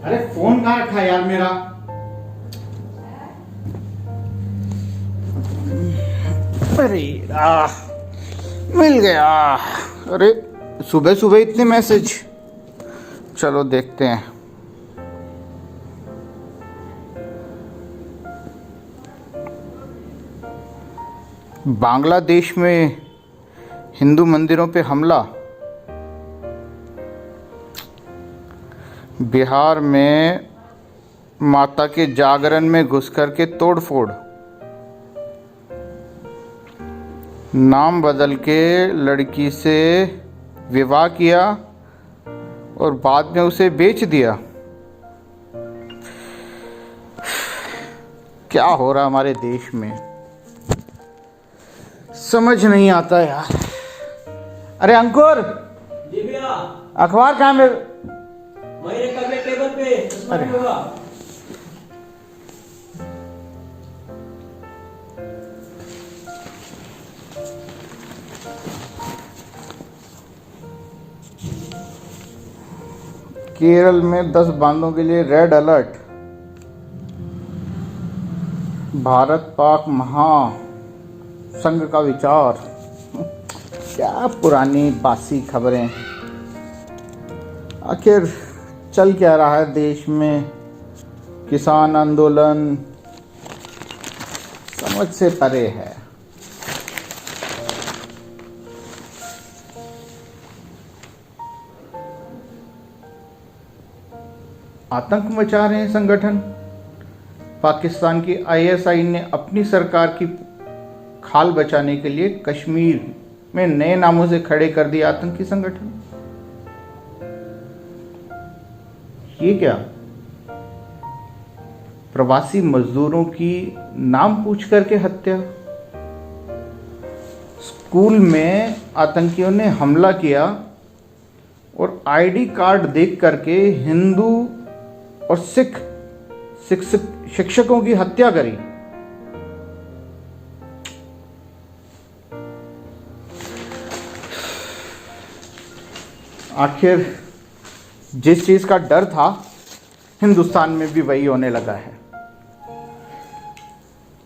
अरे फोन कहाँ रखा है यार मेरा? अरे मिल गया। अरे सुबह सुबह इतने मैसेज। चलो देखते हैं। बांग्लादेश में हिंदू मंदिरों पे हमला। बिहार में माता के जागरण में घुस कर के तोड़फोड़। नाम बदल के लड़की से विवाह किया और बाद में उसे बेच दिया। क्या हो रहा हमारे देश में समझ नहीं आता यार। अरे अंकुर, जी भैया। अखबार कहाँ में? वही रखा है टेबल पे। अरे होगा। केरल में 10 बांधों के लिए रेड अलर्ट। भारत पाक महासंघ का विचार। क्या पुरानी बासी खबरें। आखिर चल क्या रहा है देश में? किसान आंदोलन समझ से परे है। आतंक मचा रहे हैं संगठन। पाकिस्तान की आईएसआई ने अपनी सरकार की खाल बचाने के लिए कश्मीर में नए नामों से खड़े कर दिए आतंकी संगठन। ये क्या? प्रवासी मजदूरों की नाम पूछ करके हत्या। स्कूल में आतंकियों ने हमला किया और आईडी कार्ड देख करके हिंदू और सिख शिक्षकों की हत्या करी। आखिर जिस चीज का डर था हिंदुस्तान में भी वही होने लगा है।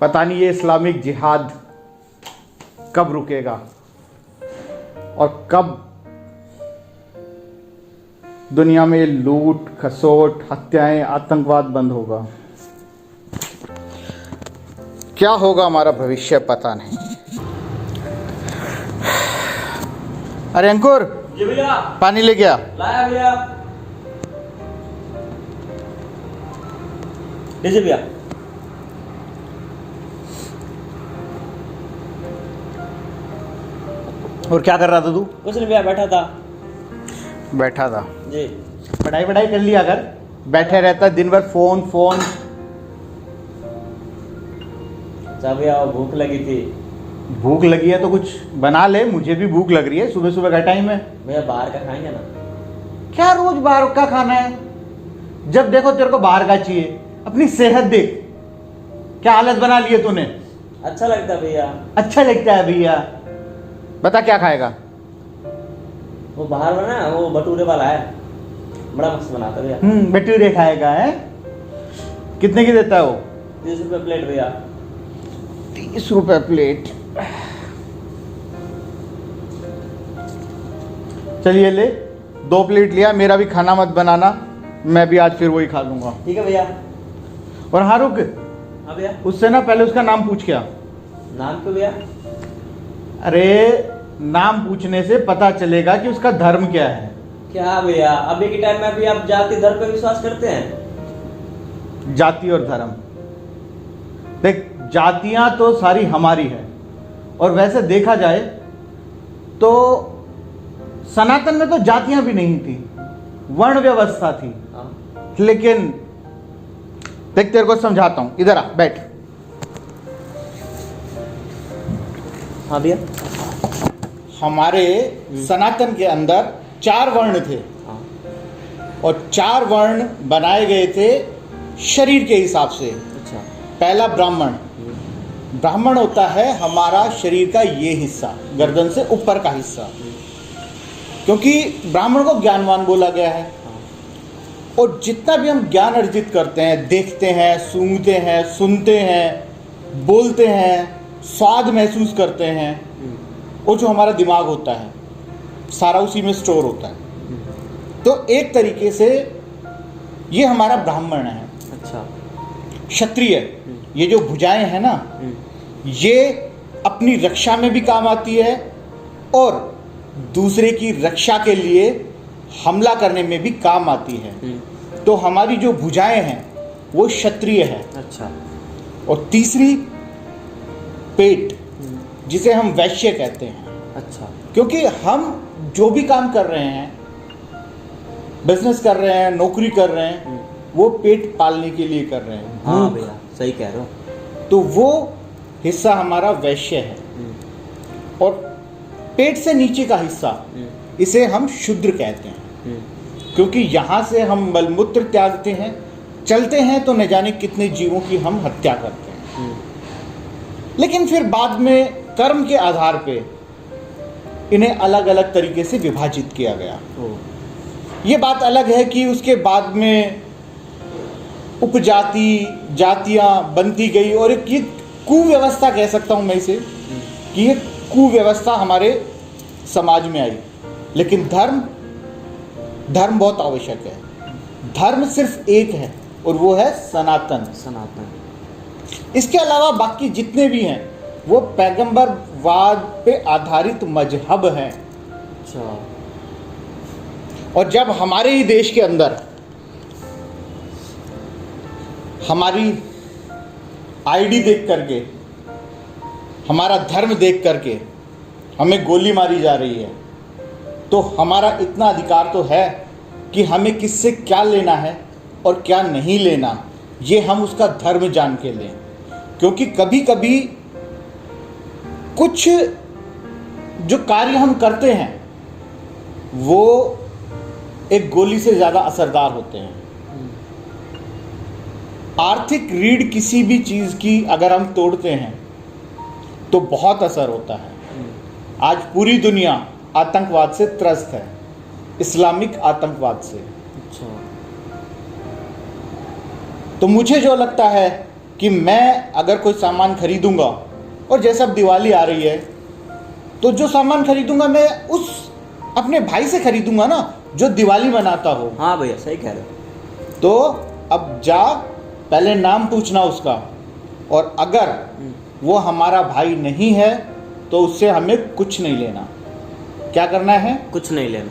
पता नहीं ये इस्लामिक जिहाद कब रुकेगा और कब दुनिया में लूट खसोट हत्याएं आतंकवाद बंद होगा। क्या होगा हमारा भविष्य पता नहीं। अरे अंकुर, जी भैया। पानी ले गया। लाया भैया। लीजिए भैया। और क्या कर रहा था तू? कुछ नहीं भैया, बैठा था। बैठा था। जी। पढ़ाई कर लिया। अगर बैठे रहता दिन भर फोन फोन। अच्छा भैया, भूख लगी थी। भूख लगी है तो कुछ बना ले। मुझे भी भूख लग रही है, सुबह सुबह का टाइम है। भैया बाहर का खाएंगे ना? क्या रोज बाहर का खाना है? जब देखो तेरे को बाहर का चाहिए। अपनी सेहत देख, क्या हालत बना ली है तूने। अच्छा लगता है भैया। अच्छा लगता है भैया। बता क्या खाएगा? वो बाहर बना है, वो भटूरे वाला है, बड़ा मस्त बनाता है भैया। भटूरे खाएगा है? कितने की देता है वो? 30 रुपये प्लेट भैया। 30 रुपए प्लेट। चलिए ले, 2 प्लेट लिया। मेरा भी खाना मत बनाना, मैं भी आज फिर वही खा लूंगा। ठीक है भैया। और हाँ रुक, हाँ भैया। उससे ना पहले उसका नाम पूछ क्या। नाम क्यों भैया? अरे नाम पूछने से पता चलेगा कि उसका धर्म क्या है। क्या भैया, अभी के टाइम में अभी आप जाति धर्म पे विश्वास करते हैं? जाति और धर्म देख, जातियां तो सारी हमारी है और वैसे देखा जाए तो सनातन में तो जातियां भी नहीं थी, वर्ण व्यवस्था थी। हाँ। लेकिन देख तेरे को समझाता हूं, इधर आ बैठ। हाँ भैया। हमारे सनातन के अंदर 4 वर्ण थे। हाँ। और 4 वर्ण बनाए गए थे शरीर के हिसाब से। अच्छा। पहला ब्राह्मण। ब्राह्मण होता है हमारा शरीर का ये हिस्सा, गर्दन से ऊपर का हिस्सा। क्योंकि ब्राह्मण को ज्ञानवान बोला गया है। और जितना भी हम ज्ञान अर्जित करते हैं, देखते हैं, सूंघते हैं, सुनते हैं, बोलते हैं, स्वाद महसूस करते हैं, और जो हमारा दिमाग होता है सारा उसी में स्टोर होता है। तो एक तरीके से ये हमारा ब्राह्मण है। अच्छा। क्षत्रिय, ये जो भुजाएं हैं ना, ये अपनी रक्षा में भी काम आती है और दूसरे की रक्षा के लिए हमला करने में भी काम आती है। तो हमारी जो भुजाएं हैं वो क्षत्रिय है। अच्छा। और तीसरी पेट, जिसे हम वैश्य कहते हैं। अच्छा। क्योंकि हम जो भी काम कर रहे हैं, बिजनेस कर रहे हैं, नौकरी कर रहे हैं, वो पेट पालने के लिए कर रहे हैं। हाँ भैया, सही कह रहे हो। तो वो हिस्सा हमारा वैश्य है। और पेट से नीचे का हिस्सा, इसे हम शूद्र कहते हैं। क्योंकि यहाँ से हम मलमूत्र त्यागते हैं, चलते हैं तो न जाने कितने जीवों की हम हत्या करते हैं। लेकिन फिर बाद में कर्म के आधार पे इन्हें अलग अलग तरीके से विभाजित किया गया। ये बात अलग है कि उसके बाद में उपजाति, जातियां बनती गई, और एक ये कुव्यवस्था कह सकता हूं मैं इसे, कि ये कुव्यवस्था हमारे समाज में आई। लेकिन धर्म बहुत आवश्यक है। धर्म सिर्फ एक है और वो है सनातन। इसके अलावा बाकी जितने भी हैं वो पैगंबरवाद पे आधारित मजहब हैं। अच्छा। और जब हमारे ही देश के अंदर हमारी आईडी देख करके, हमारा धर्म देख करके हमें गोली मारी जा रही है, तो हमारा इतना अधिकार तो है कि हमें किससे क्या लेना है और क्या नहीं लेना, ये हम उसका धर्म जान के लें। क्योंकि कभी कभी कुछ जो कार्य हम करते हैं वो एक गोली से ज़्यादा असरदार होते हैं। आर्थिक रीढ़ किसी भी चीज़ की अगर हम तोड़ते हैं तो बहुत असर होता है। आज पूरी दुनिया आतंकवाद से त्रस्त है, इस्लामिक आतंकवाद से। अच्छा। तो मुझे जो लगता है कि मैं अगर कोई सामान खरीदूंगा, और जैसे अब दिवाली आ रही है, तो जो सामान खरीदूंगा मैं उस अपने भाई से खरीदूंगा ना, जो दिवाली मनाता हो। हाँ भैया, सही कह रहे हो। तो अब जा, पहले नाम पूछना उसका, और अगर वो हमारा भाई नहीं है तो उससे हमें कुछ नहीं लेना। क्या करना है? कुछ नहीं लेना।